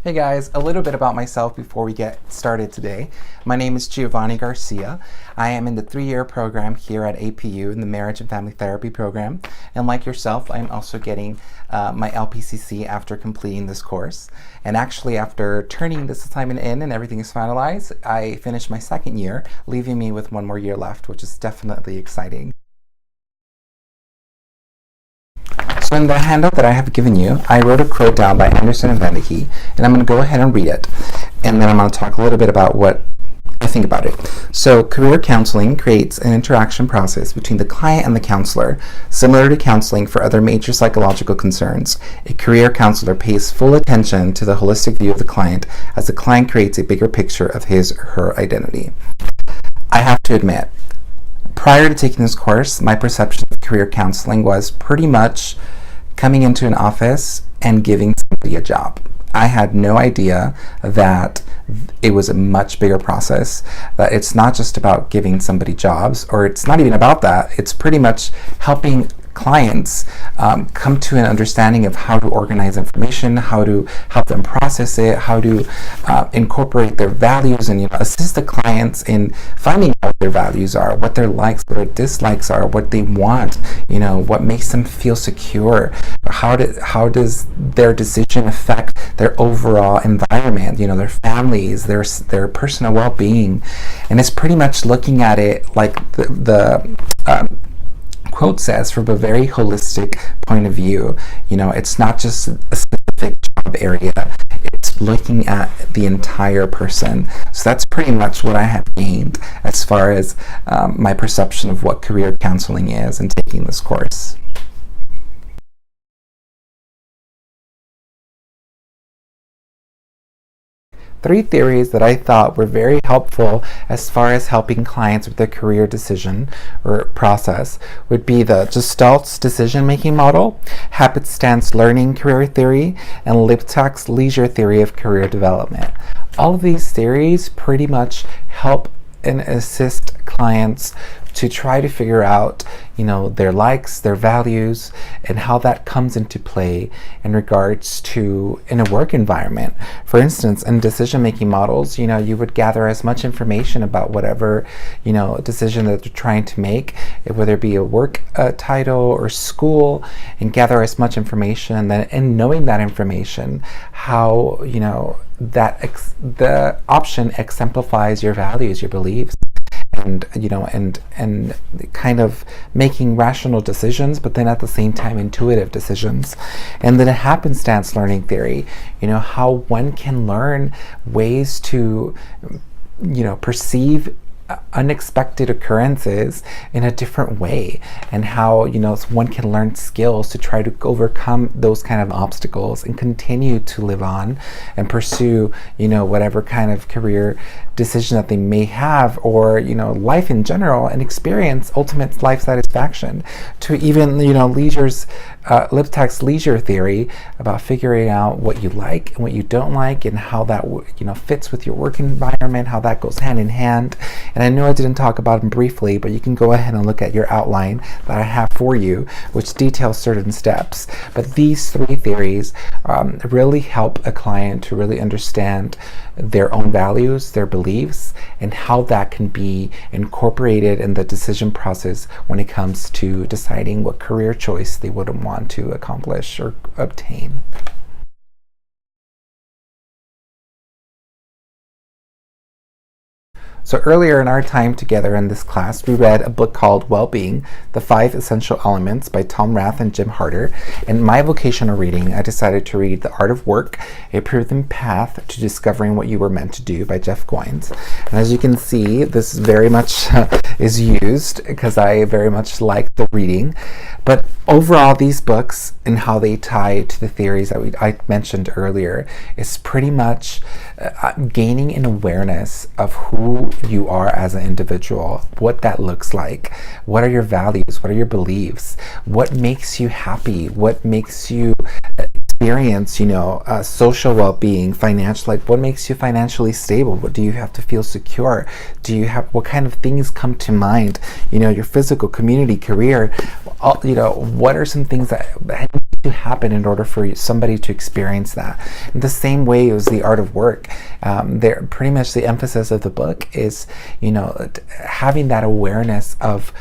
Hey guys, a little bit about myself before we get started today. My name is Giovanni Garcia. I am in the 3-year program here at APU in the Marriage and Family Therapy program. And like yourself, I'm also getting my LPCC after completing this course. And actually, after turning this assignment in and everything is finalized, I finished my 2nd year, leaving me with 1 more year left, which is definitely exciting. So in the handout that I have given you, I wrote a quote down by Anderson and Van de Key, and I'm going to go ahead and read it. And then I'm going to talk a little bit about what I think about it. So career counseling creates an interaction process between the client and the counselor, similar to counseling for other major psychological concerns. A career counselor pays full attention to the holistic view of the client as the client creates a bigger picture of his or her identity. I have to admit, prior to taking this course, my perception of career counseling was pretty much coming into an office and giving somebody a job. I had no idea that it was a much bigger process, that it's not just about giving somebody jobs, or it's not even about that. It's pretty much helping clients come to an understanding of how to organize information, how to help them process it, how to incorporate their values, and assist the clients in finding out what their values are, what their likes, what their dislikes are, what they want, what makes them feel secure, how does their decision affect their overall environment, their families, their personal well-being. And it's pretty much looking at it like the quote says, from a very holistic point of view. It's not just a specific job area, it's looking at the entire person. So that's pretty much what I have gained as far as my perception of what career counseling is in taking this course. Three theories that I thought were very helpful as far as helping clients with their career decision or process would be the Gestalt's decision-making model, Happenstance learning career theory, and Liptak's leisure theory of career development. All of these theories pretty much help and assist clients to try to figure out, their likes, their values, and how that comes into play in regards to in a work environment. For instance, in decision-making models, you would gather as much information about whatever, decision that they're trying to make, whether it be a work title or school, and gather as much information. And then in knowing that information, how, the option exemplifies your values, your beliefs, and and kind of making rational decisions, but then at the same time intuitive decisions. And then a happenstance learning theory, how one can learn ways to perceive unexpected occurrences in a different way, and how one can learn skills to try to overcome those kind of obstacles and continue to live on and pursue whatever kind of career decision that they may have, or life in general, and experience ultimate life satisfaction. To even Liptak's leisure theory about figuring out what you like and what you don't like, and how that fits with your work environment, how that goes hand in hand. And I know I didn't talk about them briefly, but you can go ahead and look at your outline that I have for you, which details certain steps. But these 3 theories really help a client to really understand their own values, their beliefs, and how that can be incorporated in the decision process when it comes to deciding what career choice they would want to accomplish or obtain. So earlier in our time together in this class, we read a book called Well-Being, The 5 Essential Elements by Tom Rath and Jim Harter. In my vocational reading, I decided to read The Art of Work, A Proven Path to Discovering What You Were Meant to Do by Jeff Goins. And as you can see, this very much is used because I very much like the reading. But overall, these books and how they tie to the theories that I mentioned earlier is pretty much gaining an awareness of who you are as an individual, what that looks like, what are your values, what are your beliefs, what makes you happy, what makes you experience, social well-being, financial, what makes you financially stable, what do you have to feel secure, what kind of things come to mind, your physical, community, career, what are some things that to happen in order for somebody to experience that. In the same way as the art of work, there pretty much the emphasis of the book is, having that awareness of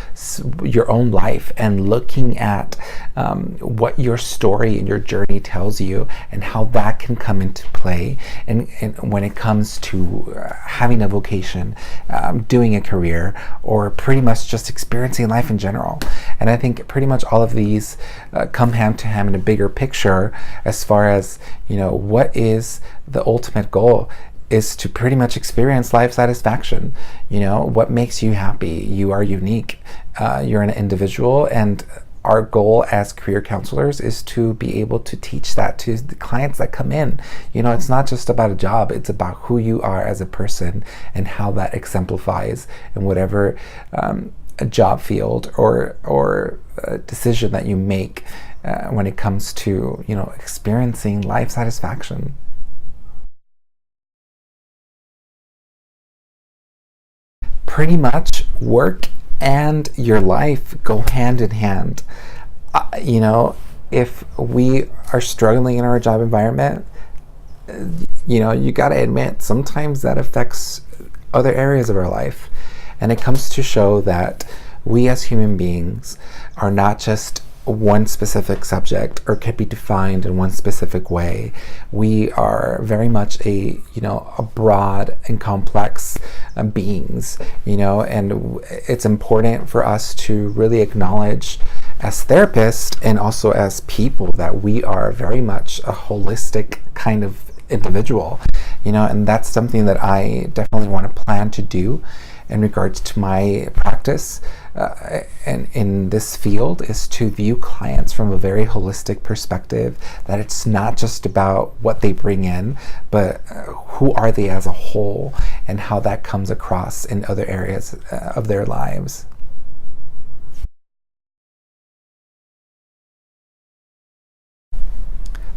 your own life and looking at what your story and your journey tells you and how that can come into play. And when it comes to having a vocation, doing a career, or pretty much just experiencing life in general. And I think pretty much all of these come hand to hand in a bigger picture as far as, what is the ultimate goal is to pretty much experience life satisfaction. What makes you happy? You are unique. You're an individual, and our goal as career counselors is to be able to teach that to the clients that come in. It's not just about a job, it's about who you are as a person and how that exemplifies in whatever a job field or a decision that you make when it comes to, experiencing life satisfaction. Pretty much work and your life go hand in hand. If we are struggling in our job environment, you got to admit sometimes that affects other areas of our life. And it comes to show that we as human beings are not just one specific subject or can be defined in one specific way. We are very much a broad and complex beings, and it's important for us to really acknowledge as therapists and also as people that we are very much a holistic kind of individual, and that's something that I definitely want to plan to do in regards to my practice and in this field, is to view clients from a very holistic perspective, that it's not just about what they bring in, but who are they as a whole and how that comes across in other areas of their lives.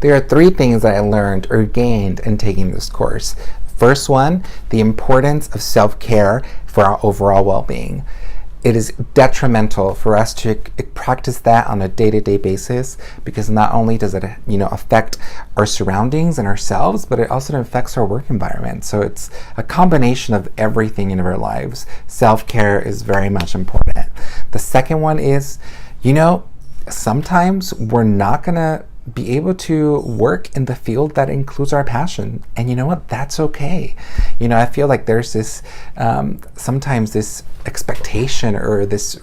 There are 3 things that I learned or gained in taking this course. First one, the importance of self-care for our overall well-being. It is detrimental for us to practice that on a day-to-day basis, because not only does it, affect our surroundings and ourselves, but it also affects our work environment. So it's a combination of everything in our lives. Self-care is very much important. The second one is, sometimes we're not gonna be able to work in the field that includes our passion, and you know what, that's okay. I feel like there's this sometimes this expectation or this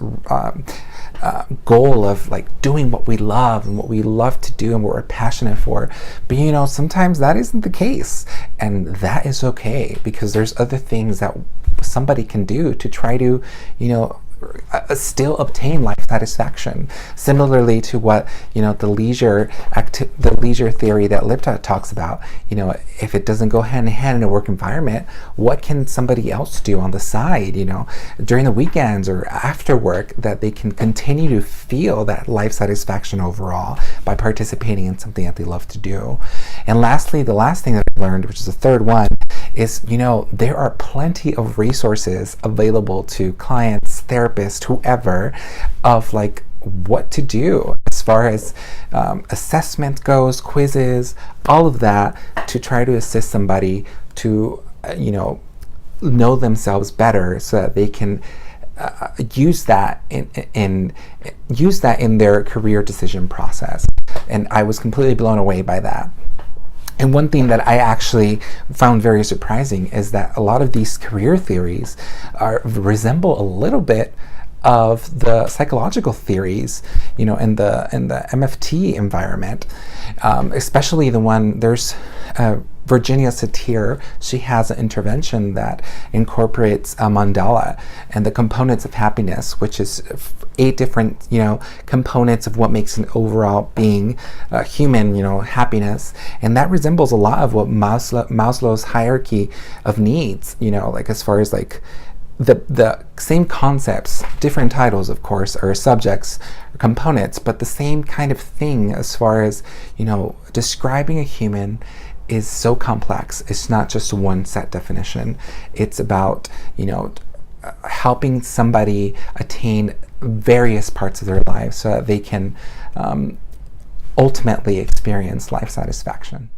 goal of like doing what we love and what we love to do and what we're passionate for, but sometimes that isn't the case, and that is okay, because there's other things that somebody can do to try to still obtain life satisfaction. Similarly to what the leisure theory that Lipstadt talks about. If it doesn't go hand in hand in a work environment, what can somebody else do on the side? During the weekends or after work, that they can continue to feel that life satisfaction overall by participating in something that they love to do. And lastly, the last thing that I learned, which is the third one, is there are plenty of resources available to clients, therapists, whoever, of like what to do as far as assessment goes, quizzes, all of that, to try to assist somebody to know themselves better, so that they can use that in their career decision process. And I was completely blown away by that. And one thing that I actually found very surprising is that a lot of these career theories resemble a little bit of the psychological theories, in the MFT environment, especially the one, there's Virginia Satir. She has an intervention that incorporates a mandala and the components of happiness, which is 8 different, components of what makes an overall being human, happiness. And that resembles a lot of what Maslow's hierarchy of needs, like as far as like the same concepts, different titles, of course, or subjects, or components, but the same kind of thing as far as, describing a human is so complex. It's not just one set definition. It's about, helping somebody attain various parts of their lives so that they can ultimately experience life satisfaction.